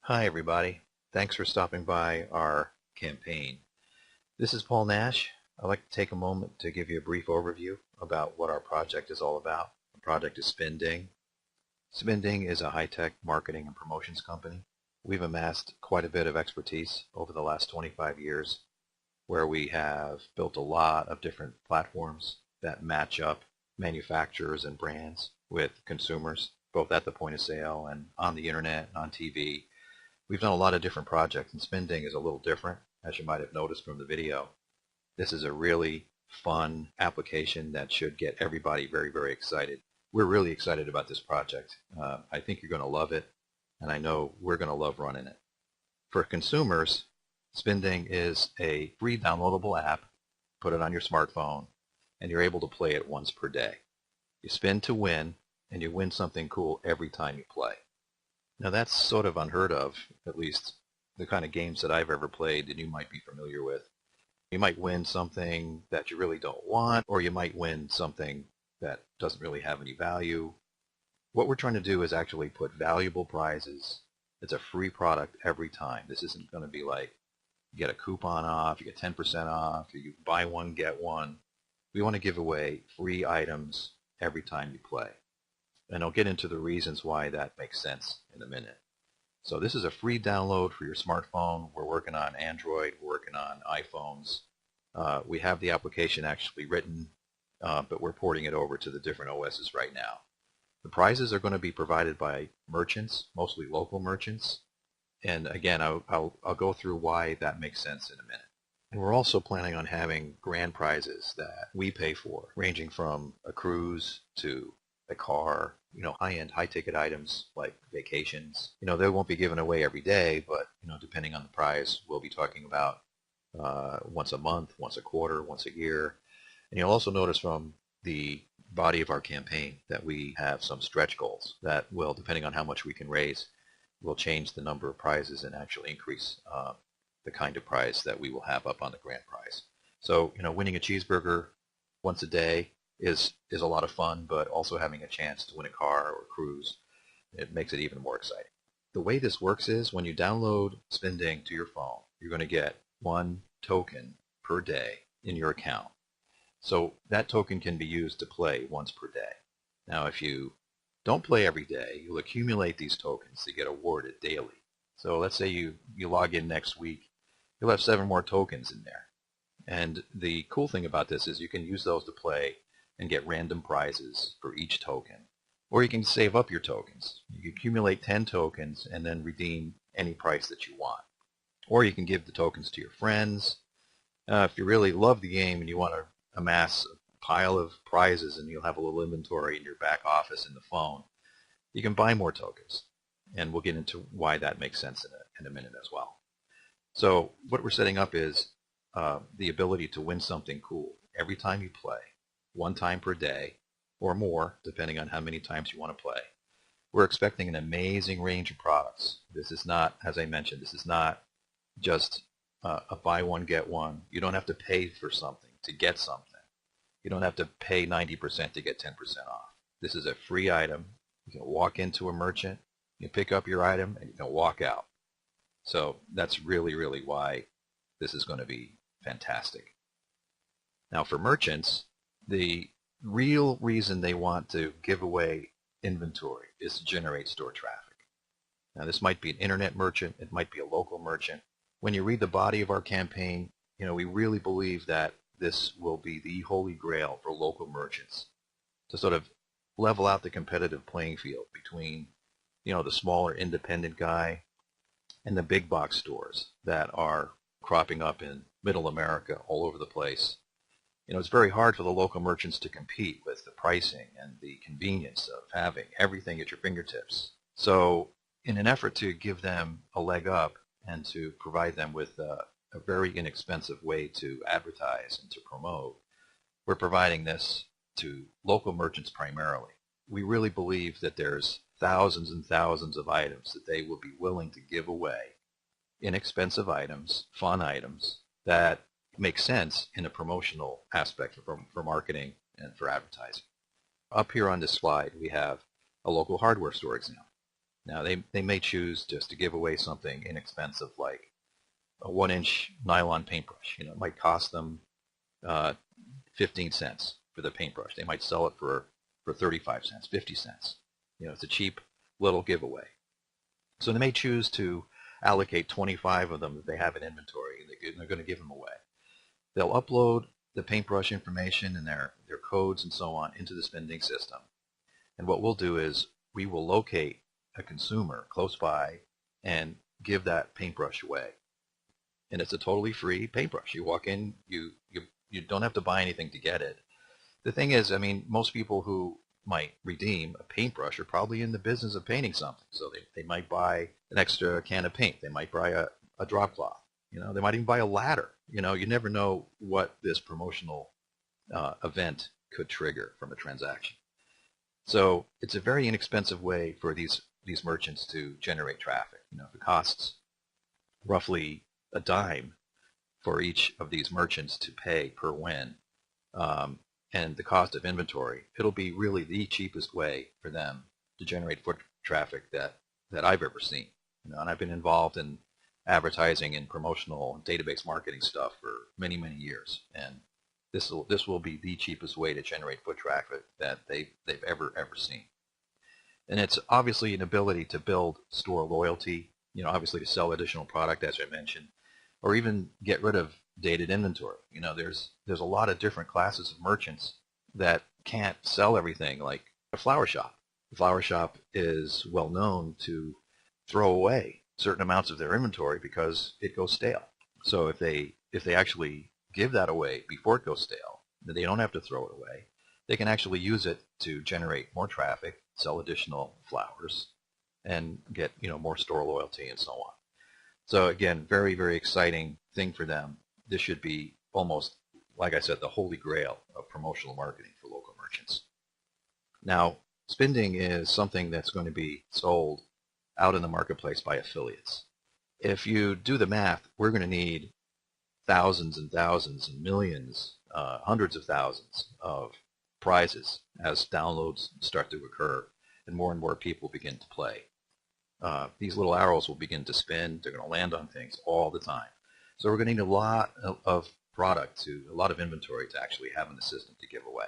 Hi everybody. Thanks for stopping by our campaign. This is Paul Nash. I'd like to take a moment to give you a brief overview about what our project is all about. The project is SpinDing. SpinDing is a high-tech marketing and promotions company. We've amassed quite a bit of expertise over the last 25 years where we have built a lot of different platforms that match up manufacturers and brands with consumers, both at the point of sale and on the internet and on TV. We've done a lot of different projects, and SpinDing is a little different, as you might have noticed from the video. This is a really fun application that should get everybody very, very excited. We're really excited about this project. I think you're going to love it, and I know we're going to love running it. For consumers, SpinDing is a free downloadable app. Put it on your smartphone, and you're able to play it once per day. You spin to win, and you win something cool every time you play. Now that's sort of unheard of, at least the kind of games that I've ever played and you might be familiar with. You might win something that you really don't want, or you might win something that doesn't really have any value. What we're trying to do is actually put valuable prizes. It's a free product every time. This isn't going to be like you get a coupon off, you get 10% off, you buy one, get one. We want to give away free items every time you play. And I'll get into the reasons why that makes sense in a minute. So this is a free download for your smartphone. We're working on Android, we're working on iPhones. We have the application actually written, but we're porting it over to the different OSs right now. The prizes are going to be provided by merchants, mostly local merchants. And again, I'll go through why that makes sense in a minute. And we're also planning on having grand prizes that we pay for, ranging from a cruise to a car, high-end, high-ticket items like vacations. They won't be given away every day, but, depending on the prize, we'll be talking about once a month, once a quarter, once a year. And you'll also notice from the body of our campaign that we have some stretch goals that will, depending on how much we can raise, will change the number of prizes and actually increase the kind of prize that we will have up on the grand prize. So, winning a cheeseburger once a day is a lot of fun, but also having a chance to win a car or a cruise, it makes it even more exciting. The way this works is when you download SpinDing to your phone, you're going to get 1 token per day in your account. So that token can be used to play once per day. Now if you don't play every day, you'll accumulate these tokens to get awarded daily. So let's say you log in next week, you'll have 7 more tokens in there. And the cool thing about this is you can use those to play and get random prizes for each token. Or you can save up your tokens. You can accumulate 10 tokens and then redeem any price that you want. Or you can give the tokens to your friends. If you really love the game and you want to amass a pile of prizes and you'll have a little inventory in your back office in the phone, you can buy more tokens. And we'll get into why that makes sense in a minute as well. So what we're setting up is the ability to win something cool every time you play. 1 time per day or more, depending on how many times you want to play. We're expecting an amazing range of products. This is not, as I mentioned, this is not just a buy one, get one. You don't have to pay for something to get something. You don't have to pay 90% to get 10% off. This is a free item. You can walk into a merchant, you pick up your item, and you can walk out. So that's really, really why this is going to be fantastic. Now for merchants, the real reason they want to give away inventory is to generate store traffic. Now this might be an internet merchant, it might be a local merchant. When you read the body of our campaign, we really believe that this will be the holy grail for local merchants to sort of level out the competitive playing field between, the smaller independent guy and the big box stores that are cropping up in middle America all over the place. It's very hard for the local merchants to compete with the pricing and the convenience of having everything at your fingertips. So in an effort to give them a leg up and to provide them with a very inexpensive way to advertise and to promote, we're providing this to local merchants primarily. We really believe that there's thousands and thousands of items that they will be willing to give away, inexpensive items, fun items, that make sense in a promotional aspect for marketing and for advertising. Up here on this slide, we have a local hardware store example. Now they may choose just to give away something inexpensive like a 1-inch nylon paintbrush. It might cost them 15 cents for the paintbrush. They might sell it for 35 cents, 50 cents. It's a cheap little giveaway. So they may choose to allocate 25 of them that they have in inventory, and they're going to give them away. They'll upload the paintbrush information and their codes and so on into the SpinDing system. And what we'll do is we will locate a consumer close by and give that paintbrush away. And it's a totally free paintbrush. You walk in, you don't have to buy anything to get it. The thing is, I mean, most people who might redeem a paintbrush are probably in the business of painting something. So they might buy an extra can of paint. They might buy a drop cloth. They might even buy a ladder. You never know what this promotional event could trigger from a transaction. So it's a very inexpensive way for these merchants to generate traffic. If it costs roughly a dime for each of these merchants to pay per win, and the cost of inventory, it'll be really the cheapest way for them to generate foot traffic that I've ever seen. And I've been involved in advertising and promotional database marketing stuff for many, many years, and this will be the cheapest way to generate foot traffic that they've ever seen. And it's obviously an ability to build store loyalty, obviously to sell additional product, as I mentioned, or even get rid of dated inventory. There's a lot of different classes of merchants that can't sell everything, like a flower shop. The flower shop is well known to throw away certain amounts of their inventory because it goes stale. So if they actually give that away before it goes stale, then they don't have to throw it away. They can actually use it to generate more traffic, sell additional flowers, and get more store loyalty and so on. So again, very, very exciting thing for them. This should be almost, like I said, the holy grail of promotional marketing for local merchants. Now, SpinDing is something that's going to be sold out in the marketplace by affiliates. If you do the math, we're going to need thousands and thousands and millions, hundreds of thousands of prizes as downloads start to occur and more people begin to play. These little arrows will begin to spin. They're going to land on things all the time. So we're going to need a lot of product, a lot of inventory to actually have in the system to give away.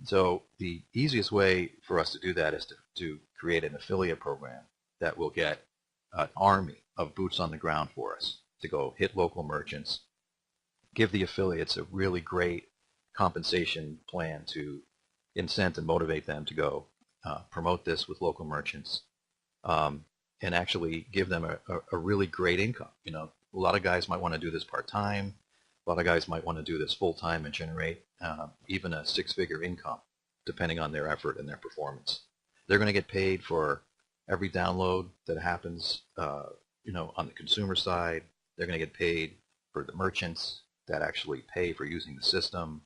So the easiest way for us to do that is to create an affiliate program that will get an army of boots on the ground for us to go hit local merchants, give the affiliates a really great compensation plan to incent and motivate them to go promote this with local merchants, and actually give them a really great income. A lot of guys might want to do this part-time. A lot of guys might want to do this full-time and generate even a six-figure income, depending on their effort and their performance. They're going to get paid for every download that happens, on the consumer side. They're going to get paid for the merchants that actually pay for using the system.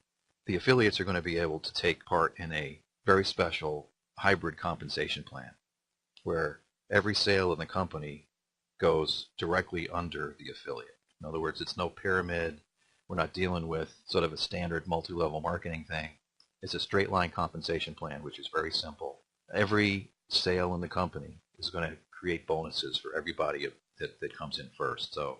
The affiliates are going to be able to take part in a very special hybrid compensation plan where every sale in the company goes directly under the affiliate. In other words, it's no pyramid. We're not dealing with sort of a standard multi-level marketing thing. It's a straight line compensation plan, which is very simple. Every sale in the company is going to create bonuses for everybody that comes in first. So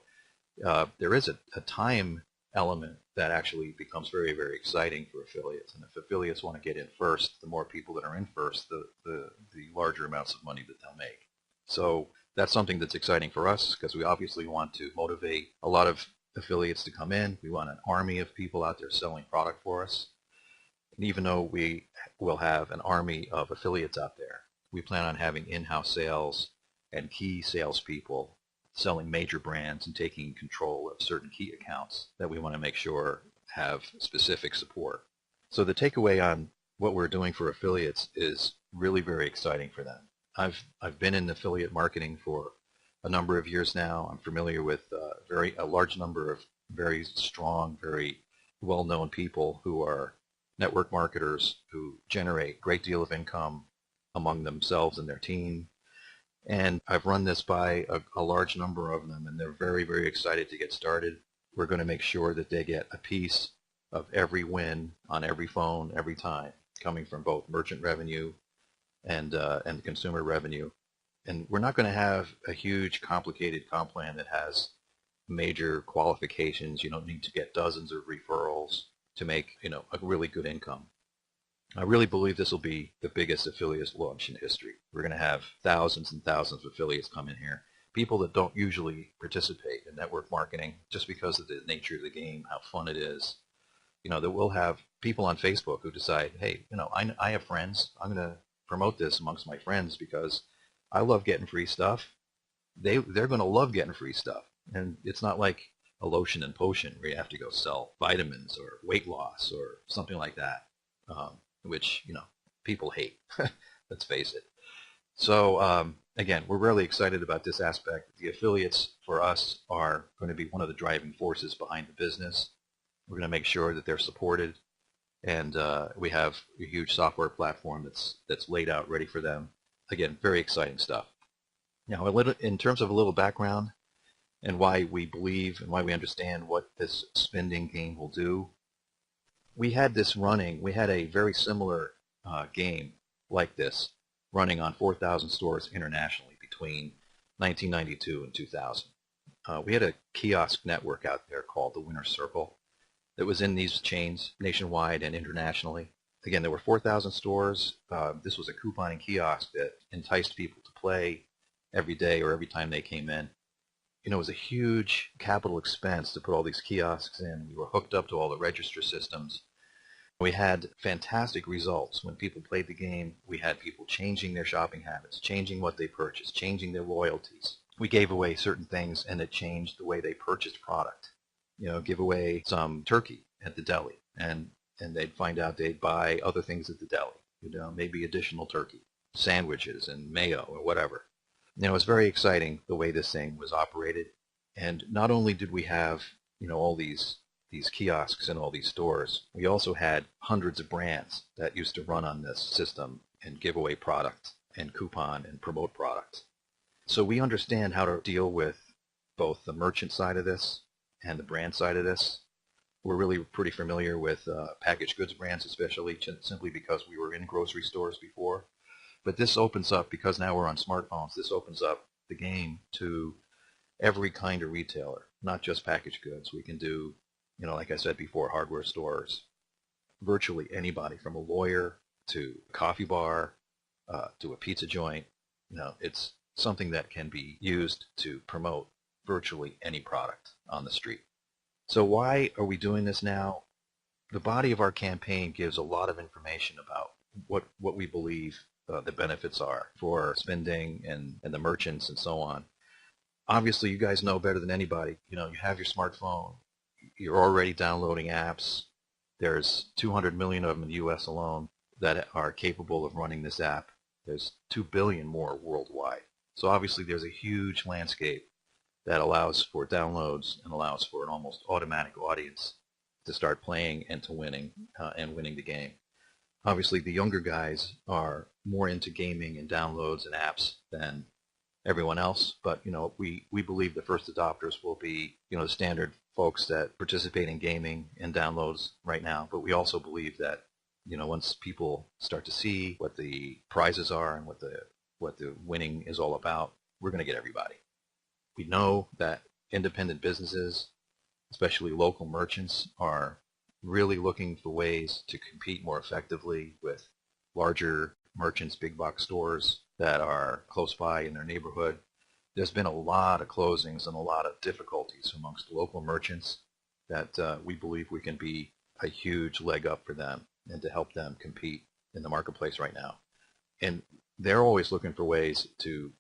there is a time element that actually becomes very, very exciting for affiliates. And if affiliates want to get in first, the more people that are in first, the larger amounts of money that they'll make. So that's something that's exciting for us because we obviously want to motivate a lot of affiliates to come in. We want an army of people out there selling product for us. And even though we will have an army of affiliates out there, we plan on having in-house sales and key salespeople selling major brands and taking control of certain key accounts that we want to make sure have specific support. So the takeaway on what we're doing for affiliates is really very exciting for them. I've been in affiliate marketing for a number of years now. I'm familiar with a large number of very strong, very well-known people who are network marketers who generate a great deal of income among themselves and their team. And I've run this by a large number of them, and they're very, very excited to get started. We're going to make sure that they get a piece of every win on every phone every time, coming from both merchant revenue and consumer revenue. And we're not going to have a huge, complicated comp plan that has major qualifications. You don't need to get dozens of referrals to make, a really good income. I really believe this will be the biggest affiliate launch in history. We're going to have thousands and thousands of affiliates come in here. People that don't usually participate in network marketing just because of the nature of the game, how fun it is. That we'll have people on Facebook who decide, hey, I have friends. I'm going to promote this amongst my friends because I love getting free stuff. They're going to love getting free stuff. And it's not like a lotion and potion where you have to go sell vitamins or weight loss or something like that, which, people hate. Let's face it. So, again, we're really excited about this aspect. The affiliates for us are going to be one of the driving forces behind the business. We're going to make sure that they're supported, and we have a huge software platform that's laid out ready for them. Again, very exciting stuff. Now, in terms of a little background and why we believe and why we understand what this SpinDing game will do, we had this running. We had a very similar game like this running on 4,000 stores internationally between 1992 and 2000. We had a kiosk network out there called the Winner's Circle that was in these chains nationwide and internationally. Again, there were 4,000 stores. This was a couponing kiosk that enticed people to play every day or every time they came in. It was a huge capital expense to put all these kiosks in. We were hooked up to all the register systems. We had fantastic results. When people played the game, we had people changing their shopping habits, changing what they purchased, changing their loyalties. We gave away certain things, and it changed the way they purchased product. Give away some turkey at the deli, and they'd find out they'd buy other things at the deli, maybe additional turkey, sandwiches and mayo or whatever. It was very exciting the way this thing was operated. And not only did we have, all these kiosks in all these stores, we also had hundreds of brands that used to run on this system and give away product and coupon and promote product. So we understand how to deal with both the merchant side of this and the brand side of this. We're really pretty familiar with packaged goods brands, especially simply because we were in grocery stores before. But this opens up, because now we're on smartphones, this opens up the game to every kind of retailer, not just packaged goods. We can do, like I said before, hardware stores, virtually anybody, from a lawyer to a coffee bar to a pizza joint. It's something that can be used to promote virtually any product on the street. So why are we doing this now? The body of our campaign gives a lot of information about what we believe the benefits are for SpinDing and the merchants and so on. Obviously, you guys know better than anybody. You have your smartphone. You're already downloading apps. There's 200 million of them in the U.S. alone that are capable of running this app. There's 2 billion more worldwide. So obviously, there's a huge landscape that allows for downloads and allows for an almost automatic audience to start playing and to winning the game. Obviously, the younger guys are more into gaming and downloads and apps than everyone else, but we believe the first adopters will be the standard folks that participate in gaming and downloads right now. But we also believe that once people start to see what the prizes are and what the winning is all about, we're going to get everybody. We know that independent businesses, especially local merchants, are really looking for ways to compete more effectively with larger merchants, big box stores that are close by in their neighborhood. There's been a lot of closings and a lot of difficulties amongst local merchants that we believe we can be a huge leg up for them and to help them compete in the marketplace right now. And they're always looking for ways to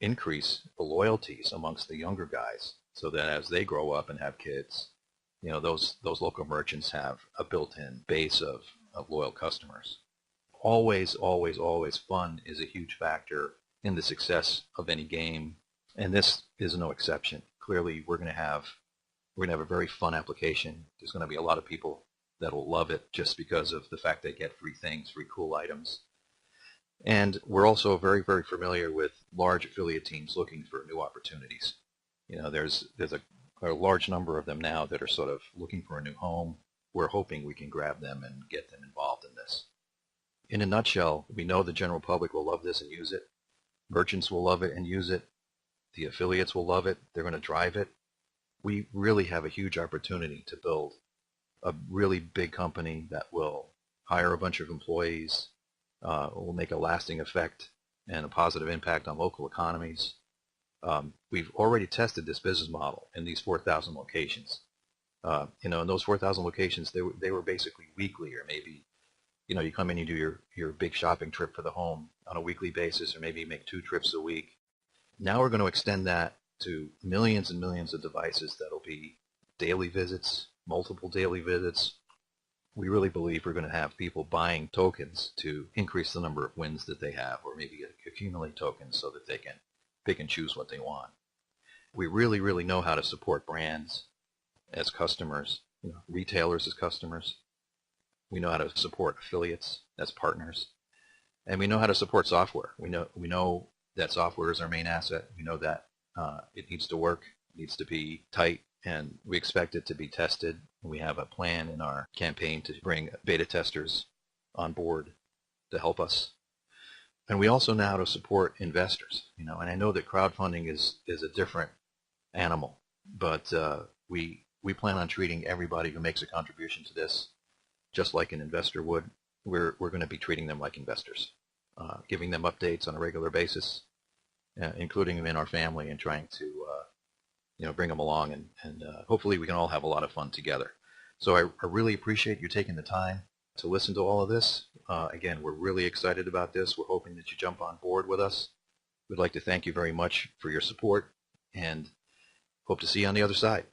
increase the loyalties amongst the younger guys so that as they grow up and have kids, those local merchants have a built-in base of loyal customers. Always, always, always fun is a huge factor in the success of any game, and this is no exception. Clearly, we're going to have a very fun application. There's going to be a lot of people that will love it just because of the fact they get free things, free cool items. And we're also very, very familiar with large affiliate teams looking for new opportunities. There's a large number of them now that are sort of looking for a new home. We're hoping we can grab them and get them involved in this. In a nutshell, we know the general public will love this and use it. Merchants will love it and use it. The affiliates will love it. They're going to drive it. We really have a huge opportunity to build a really big company that will hire a bunch of employees, will make a lasting effect and a positive impact on local economies. We've already tested this business model in these 4,000 locations. In those 4,000 locations, they were basically weekly, or maybe, you come in, you do your big shopping trip for the home on a weekly basis, or maybe you make 2 trips a week. Now we're going to extend that to millions and millions of devices that'll be daily visits, multiple daily visits. We really believe we're going to have people buying tokens to increase the number of wins that they have, or maybe accumulate tokens so that they can pick and choose what they want. We really, really know how to support brands as customers, retailers as customers. We know how to support affiliates as partners, and we know how to support software. We know that software is our main asset. We know that it needs to work, it needs to be tight, and we expect it to be tested. We have a plan in our campaign to bring beta testers on board to help us. And we also know how to support investors. And I know that crowdfunding is a different animal, but we plan on treating everybody who makes a contribution to this just like an investor would. We're going to be treating them like investors, giving them updates on a regular basis, including them in our family, and trying to bring them along, and hopefully we can all have a lot of fun together. So I really appreciate you taking the time to listen to all of this. Again, we're really excited about this. We're hoping that you jump on board with us. We'd like to thank you very much for your support, and hope to see you on the other side.